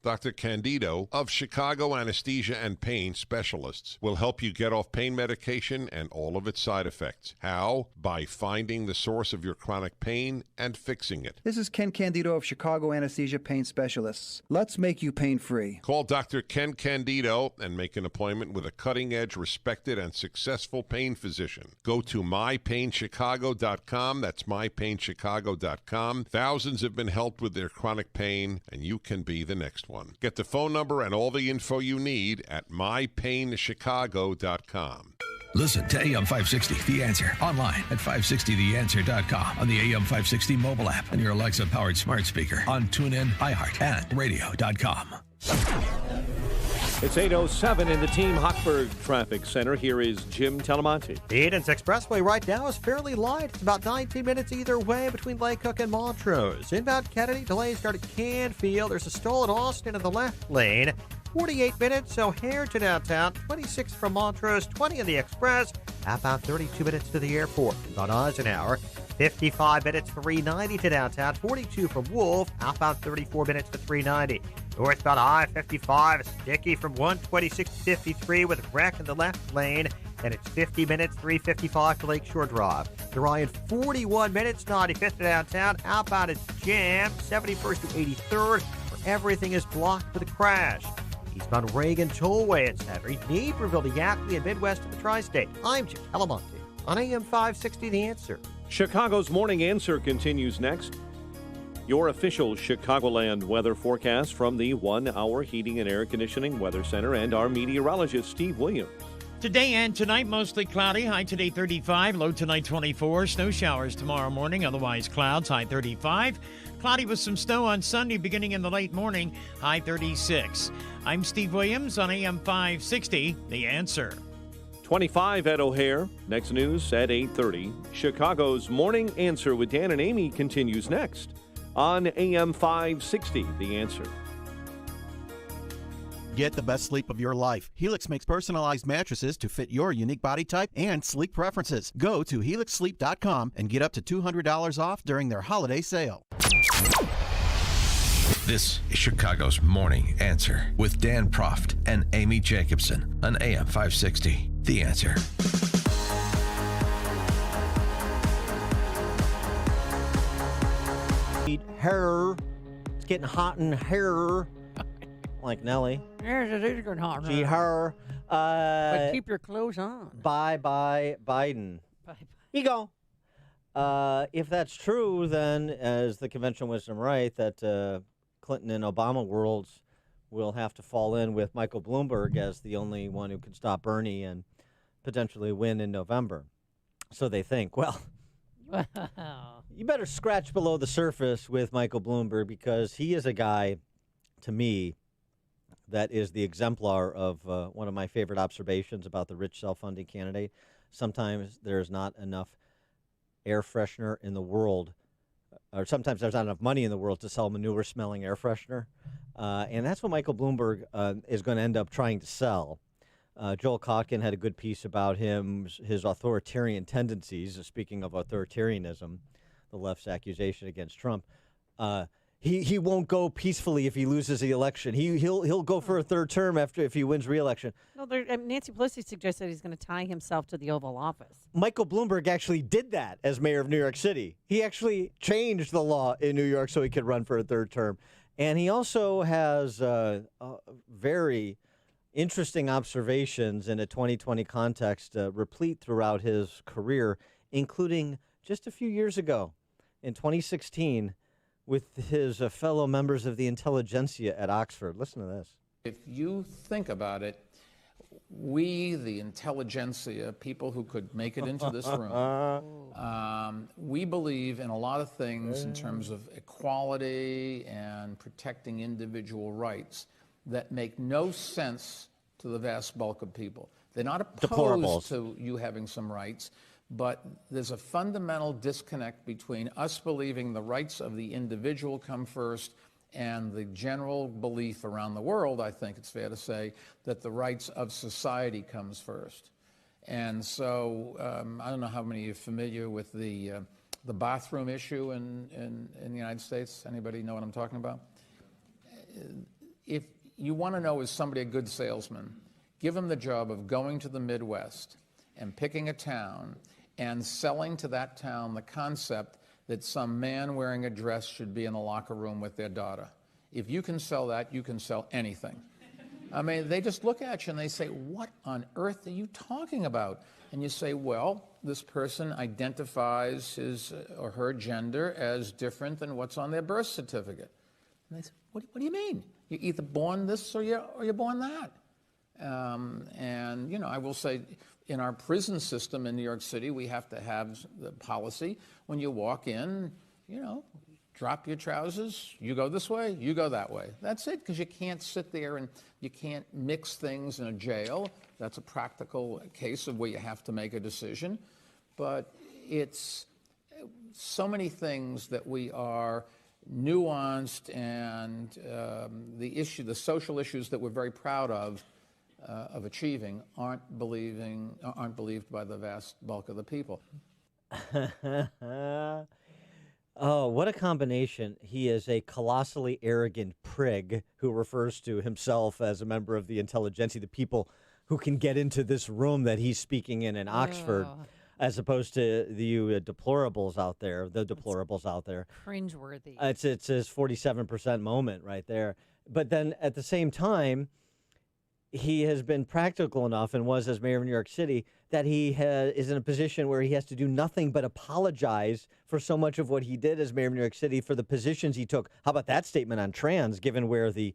Dr. Candido of Chicago Anesthesia and Pain Specialists will help you get off pain medication and all of its side effects. How? By finding the source of your chronic pain and fixing it. This is Ken Candido of Chicago Anesthesia Pain Specialists. Let's make you pain-free. Call Dr. Ken Candido and make an appointment with a cutting-edge, respected, and successful pain physician. Go to mypainchicago.com. That's mypainchicago.com. Thousands have been helped with their chronic pain, and you can be the next one. Get the phone number and all the info you need at mypainchicago.com. Listen to AM 560, The Answer, online at 560theanswer.com, on the AM 560 mobile app, and your Alexa-powered smart speaker, on TuneIn, iHeart, and radio.com. It's 8:07 in the Team Hochberg Traffic Center. Here is Jim Telemonte. The Edens Expressway right now is fairly light. It's about 19 minutes either way between Lake Cook and Montrose. Inbound Kennedy, delays start at Canfield. There's a stall at Austin in the left lane. 48 minutes O'Hare to downtown, 26 from Montrose, 20 in the Express. About 32 minutes to the airport. On Eisenhower, 55 minutes 390 to downtown, 42 from Wolf. Outbound 34 minutes to 390. Northbound I-55, sticky from 126 to 53 with wreck in the left lane. And it's 50 minutes, 355 to Lakeshore Drive. To Ryan, 41 minutes, 95th to downtown. Outbound it's jammed, 71st to 83rd, where everything is blocked with a crash. Eastbound Reagan Tollway at Saturday, Naperville to Yakima and Midwest to the Tri-State. I'm Jim Telemonte on AM 560 The Answer. Chicago's Morning Answer continues next. Your official Chicagoland weather forecast from the 1 Hour Heating and Air Conditioning Weather Center and our meteorologist, Steve Williams. Today and tonight, mostly cloudy. High today 35, low tonight 24. Snow showers tomorrow morning, otherwise clouds, high 35. Cloudy with some snow on Sunday beginning in the late morning, high 36. I'm Steve Williams on AM 560, The Answer. 25 at O'Hare. Next news at 8:30. Chicago's Morning Answer with Dan and Amy continues next on AM 560, The Answer. Get the best sleep of your life. Helix makes personalized mattresses to fit your unique body type and sleep preferences. Go to helixsleep.com and get up to $200 off during their holiday sale. This is Chicago's Morning Answer with Dan Proft and Amy Jacobson on AM 560, The Answer. Hair. It's getting hot in hair. Like Nelly. Yes, it is getting hot. Gee, her. But keep your clothes on. Bye-bye, Biden. Bye-bye. Here you go. If that's true, then, as the conventional wisdom right, that Clinton and Obama worlds will have to fall in with Michael Bloomberg as the only one who can stop Bernie and potentially win in November. So they think, well, you better scratch below the surface with Michael Bloomberg, because he is a guy, to me, that is the exemplar of one of my favorite observations about the rich self-funding candidate. Sometimes there's not enough air freshener in the world, or sometimes there's not enough money in the world to sell manure-smelling air freshener. And that's what Michael Bloomberg is going to end up trying to sell. Joel Kotkin had a good piece about him, his authoritarian tendencies. Speaking of authoritarianism, the left's accusation against Trump. He won't go peacefully if he loses the election. He'll go for a third term if he wins re-election. No, Nancy Pelosi suggested he's going to tie himself to the Oval Office. Michael Bloomberg actually did that as mayor of New York City. He actually changed the law in New York so he could run for a third term. And he also has very interesting observations in a 2020 context, replete throughout his career, including just a few years ago in 2016 with his fellow members of the intelligentsia at Oxford. Listen to this. If you think about it, we, the intelligentsia, people who could make it into this room, we believe in a lot of things in terms of equality and protecting individual rights that make no sense to the vast bulk of people. They're not opposed to you having some rights, but there's a fundamental disconnect between us believing the rights of the individual come first and the general belief around the world, I think it's fair to say, that the rights of society comes first. And so I don't know how many of you are familiar with the bathroom issue in the United States. Anybody know what I'm talking about? if you want to know, is somebody a good salesman, give them the job of going to the Midwest and picking a town and selling to that town the concept that some man wearing a dress should be in a locker room with their daughter. If you can sell that, you can sell anything. I mean, they just look at you and they say, what on earth are you talking about? And you say, well, this person identifies his or her gender as different than what's on their birth certificate. And they say, what do you mean? You're either born this or you're born that. And, you know, I will say, in our prison system in New York City, we have to have the policy when you walk in, you know, drop your trousers, you go this way, you go that way. That's it, because you can't sit there and you can't mix things in a jail. That's a practical case of where you have to make a decision. But it's so many things that we are nuanced, and the social issues that we're very proud of achieving aren't believed by the vast bulk of the people. Oh, what a combination. He is a colossally arrogant prig who refers to himself as a member of the intelligentsia, the people who can get into this room that he's speaking in Oxford, as opposed to the deplorables out there, Cringeworthy. It's his 47% moment right there. But then at the same time, he has been practical enough, and was as mayor of New York City, that he is in a position where he has to do nothing but apologize for so much of what he did as mayor of New York City, for the positions he took. How about that statement on trans, given where the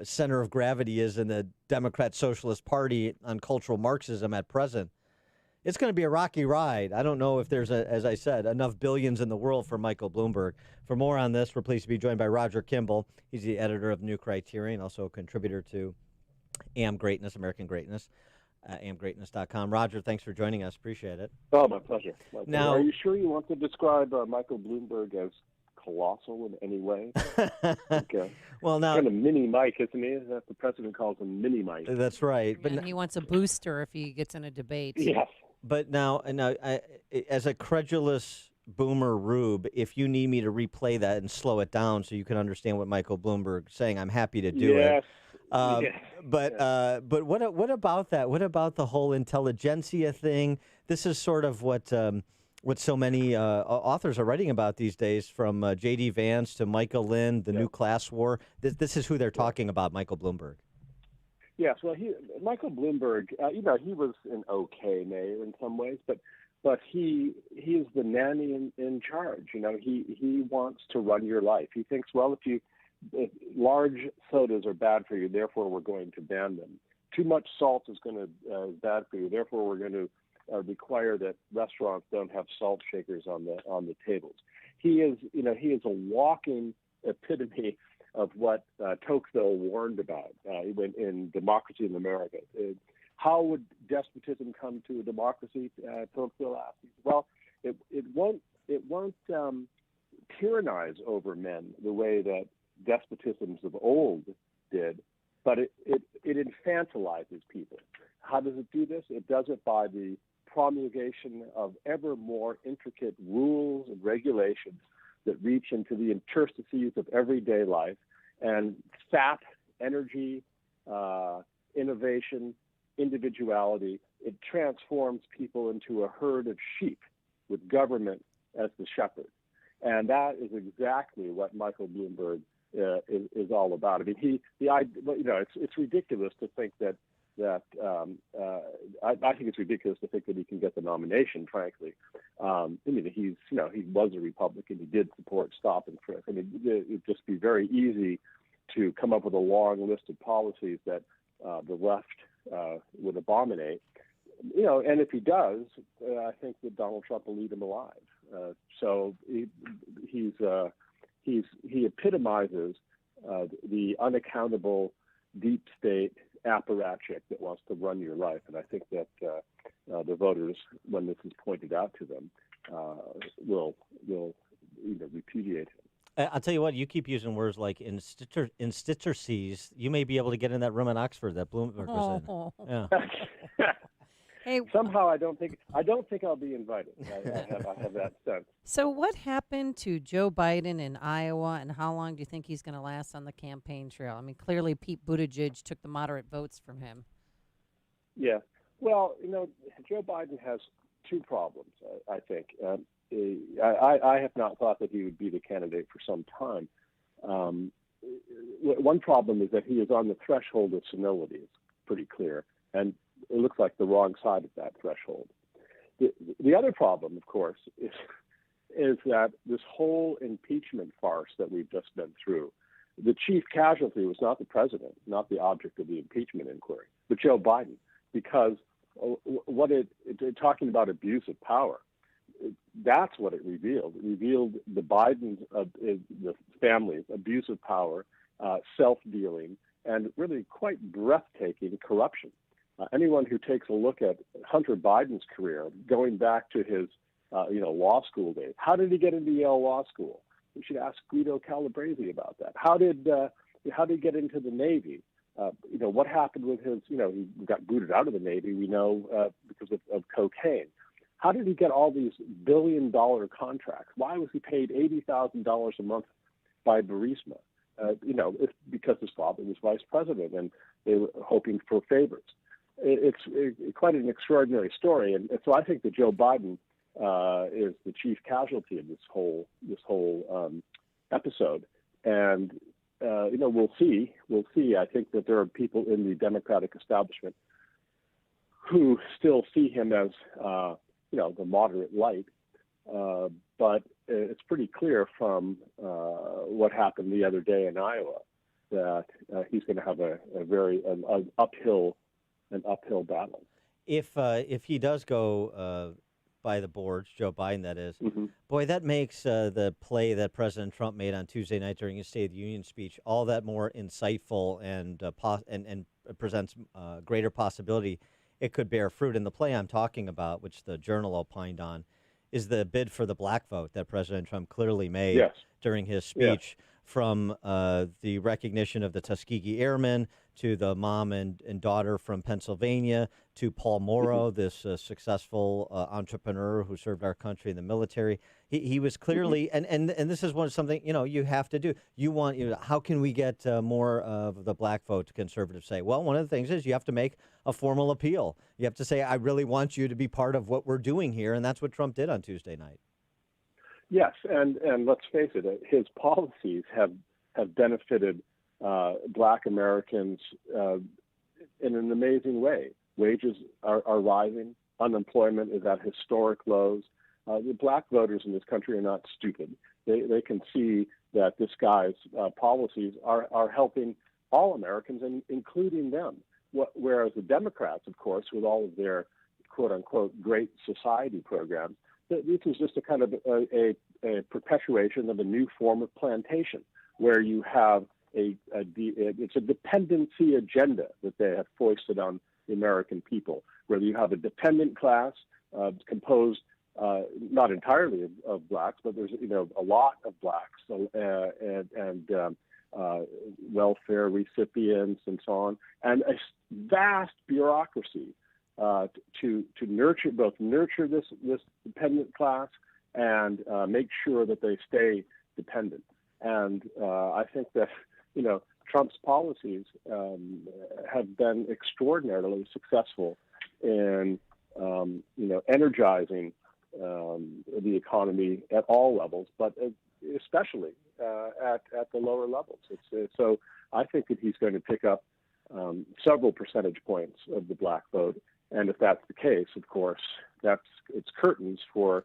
center of gravity is in the Democrat Socialist Party on cultural Marxism at present? It's going to be a rocky ride. I don't know if there's, as I said, enough billions in the world for Michael Bloomberg. For more on this, we're pleased to be joined by Roger Kimball. He's the editor of New Criterion, also a contributor to AM Greatness, American Greatness, amgreatness.com. Roger, thanks for joining us. Appreciate it. Oh, my pleasure. Now, are you sure you want to describe Michael Bloomberg as colossal in any way? Okay. Well, now, kind of mini Mike, isn't he? That's the president calls him mini Mike. That's right. But he wants a booster if he gets in a debate. Yes. But now, as a credulous boomer rube, if you need me to replay that and slow it down so you can understand what Michael Bloomberg's saying, I'm happy to do it. But what about that? What about the whole intelligentsia thing? This is sort of what so many authors are writing about these days, from J.D. Vance to Michael Lind, the new class war. This is who they're talking about, Michael Bloomberg. Yes, well, Michael Bloomberg, he was an okay mayor in some ways, but he is the nanny in charge. You know, he wants to run your life. He thinks, well, if large sodas are bad for you, therefore we're going to ban them. Too much salt is bad for you, therefore we're going to require that restaurants don't have salt shakers on the tables. He is a walking epitome of what Tocqueville warned about in Democracy in America. How would despotism come to a democracy? Tocqueville asked. Well, it won't tyrannize over men the way that despotisms of old did, but it infantilizes people. How does it do this? It does it by the promulgation of ever more intricate rules and regulations that reach into the interstices of everyday life and sap energy, innovation, individuality. It transforms people into a herd of sheep with government as the shepherd. And that is exactly what Michael Bloomberg is all about. I mean, it's ridiculous to think that I think it's ridiculous to think that he can get the nomination. Frankly, I mean, he was a Republican. He did support stop and frisk. I mean, it'd just be very easy to come up with a long list of policies that the left would abominate. You know, and if he does, I think that Donald Trump will eat him alive. So he epitomizes the unaccountable deep state apparatchik that wants to run your life, and I think that the voters, when this is pointed out to them, will repudiate him. I'll tell you what, you keep using words like institutions. You may be able to get in that room in Oxford that Bloomberg was in. Yeah. Hey, somehow I don't think I'll be invited. I have that sense. so what happened to Joe Biden in Iowa, and how long do you think he's going to last on the campaign trail? I mean, clearly Pete Buttigieg took the moderate votes from him. Yeah. Well, Joe Biden has two problems, I think. I have not thought that he would be the candidate for some time. One problem is that he is on the threshold of senility. It's pretty clear. And it looks like the wrong side of that threshold. The other problem, of course, is that this whole impeachment farce that we've just been through, the chief casualty was not the president, not the object of the impeachment inquiry, but Joe Biden, because talking about abuse of power, that's what it revealed. It revealed the Bidens, the family's abuse of power, self-dealing, and really quite breathtaking corruption. Anyone who takes a look at Hunter Biden's career, going back to his law school days, how did he get into Yale Law School? We should ask Guido Calabresi about that. How did he get into the Navy? What happened with his? He got booted out of the Navy. We know because of cocaine. How did he get all these billion-dollar contracts? Why was he paid $80,000 a month by Burisma? It's because his father was vice president, and they were hoping for favors. It's quite an extraordinary story, and so I think that Joe Biden is the chief casualty of this whole episode. And we'll see. I think that there are people in the Democratic establishment who still see him as the moderate light, but it's pretty clear from what happened the other day in Iowa that he's going to have an uphill battle. If he does go by the boards, Joe Biden, that is, boy, that makes the play that President Trump made on Tuesday night during his State of the Union speech all that more insightful and presents greater possibility it could bear fruit. And the play I'm talking about, which the Journal opined on, is the bid for the black vote that President Trump clearly made during his speech, from the recognition of the Tuskegee Airmen to the mom and daughter from Pennsylvania to Paul Morrow, this successful entrepreneur who served our country in the military. He was clearly, and this is something you have to do. How can we get more of the black vote, conservatives say? Well, one of the things is you have to make a formal appeal. You have to say, I really want you to be part of what we're doing here, and that's what Trump did on Tuesday night. Yes, and let's face it, his policies have benefited Black Americans in an amazing way. Wages are rising. Unemployment is at historic lows. The black voters in this country are not stupid. They can see that this guy's policies are helping all Americans, including them. Whereas the Democrats, of course, with all of their quote-unquote great society programs, this is just a kind of a perpetuation of a new form of plantation, where you have it's a dependency agenda that they have foisted on the American people, where you have a dependent class composed not entirely of blacks, but there's a lot of blacks and welfare recipients and so on, and a vast bureaucracy to nurture this dependent class and make sure that they stay dependent. And I think that Trump's policies have been extraordinarily successful in energizing the economy at all levels, but especially at the lower levels. So I think that he's going to pick up several percentage points of the black vote. And if that's the case, of course, it's curtains for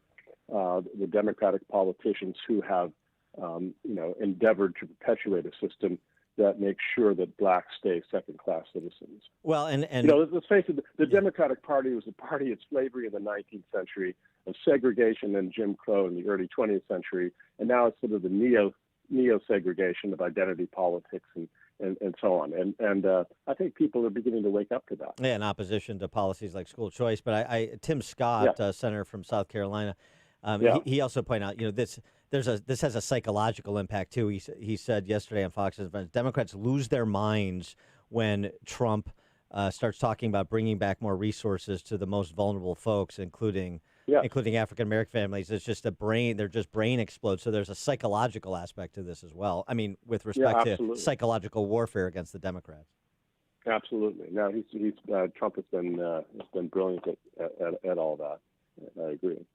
the Democratic politicians who have, endeavored to perpetuate a system that makes sure that blacks stay second-class citizens. Well, and let's face it, the Democratic Party was a party of slavery in the 19th century, of segregation and Jim Crow in the early 20th century, and now it's sort of the neo-segregation of identity politics and so on. And I think people are beginning to wake up to that. Yeah, in opposition to policies like school choice. But Tim Scott, senator from South Carolina, he also pointed out, this has a psychological impact too. He said yesterday on Fox News, Democrats lose their minds when Trump starts talking about bringing back more resources to the most vulnerable folks, including African American families, it's just their brain explodes. So there's a psychological aspect to this as well. I mean, with respect to psychological warfare against the Democrats. Absolutely. No, Trump has been brilliant at all that. I agree.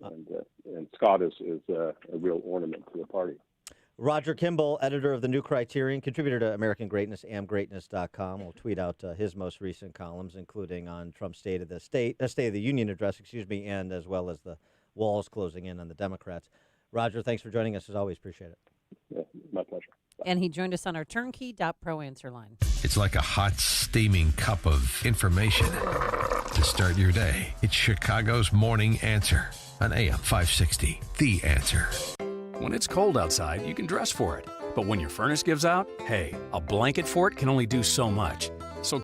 And Scott is a real ornament to the party. Roger Kimball, editor of the New Criterion, contributor to American Greatness, amgreatness.com, will tweet out his most recent columns, including on Trump's State of the Union address, and as well as the walls closing in on the Democrats. Roger, thanks for joining us as always. Appreciate it. Yeah, my pleasure. And he joined us on our turnkey.pro answer line. It's like a hot, steaming cup of information to start your day. It's Chicago's Morning Answer on AM 560, The Answer. When it's cold outside, you can dress for it. But when your furnace gives out, hey, a blanket fort can only do so much. So